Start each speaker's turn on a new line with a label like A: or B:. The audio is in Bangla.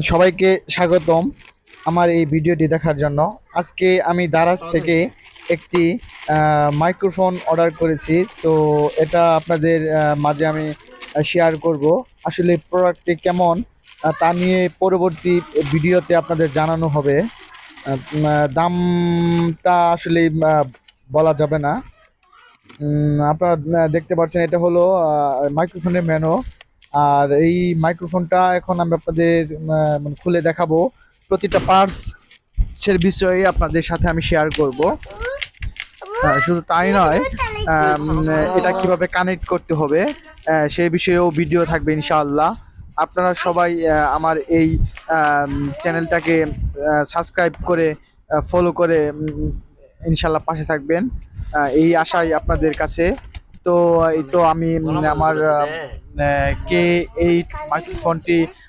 A: সবাইকে স্বাগতম আমার এই ভিডিওটি দেখার জন্য। আজকে আমি দারাজ থেকে একটি মাইক্রোফোন অর্ডার করেছি। তো এটা আপনাদের মাঝে আমি শেয়ার করব। আসলে প্রোডাক্টটি কেমন তা নিয়ে পরবর্তী ভিডিওতে আপনাদের জানানো হবে। দামটা আসলে বলা যাবে না। আপনারা দেখতে পাচ্ছেন এটা হলো মাইক্রোফোনের মেনু। আর এই মাইক্রোফোনটা এখন আমি আপনাদের মানে খুলে দেখাবো। প্রতিটা পার্টসের বিষয়ে আপনাদের সাথে আমি শেয়ার করব। শুধু তাই নয়, এটা কিভাবে কানেক্ট করতে হবে সেই বিষয়েও ভিডিও থাকবে ইনশাআল্লাহ। আপনারা সবাই আমার এই চ্যানেলটাকে সাবস্ক্রাইব করে ফলো করে ইনশাআল্লাহ পাশে থাকবেন, এই আশাই আপনাদের কাছে। তো এই তো আমি আমার কে এই মাইক্রোফোনটি